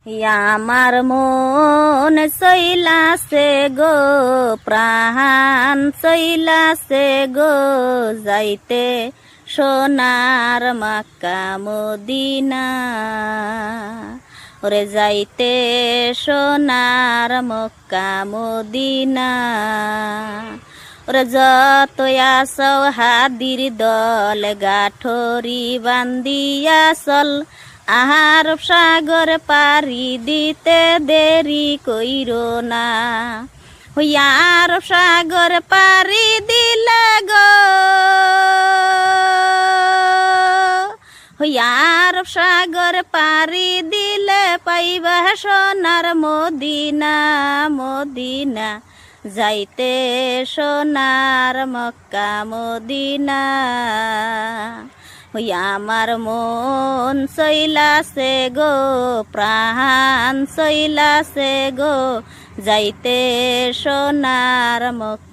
আমার মন চইলাছে গো, প্রাণ চইলাছে গো, যাইতে সোনার মাক্কা মদিনা। ওরে যাইতে সোনার মক্কা মদিনা। ওরে যত আসও হাদির দল, গাঠরি বান্দিয়া চল, আহার সাগর পারি দিতে দেরি কইরো না। হইয়ার সাগর পারি দিলে গো, হইয়ার সাগর পারি দিলে পাইবা সোনার মদিনা মদিনা। যাইতে সোনার মক্কা মদিনা। আমার মন চইলাছে গো, প্রাণ চইলাছে গো, যাইতে সোনার মক্কা।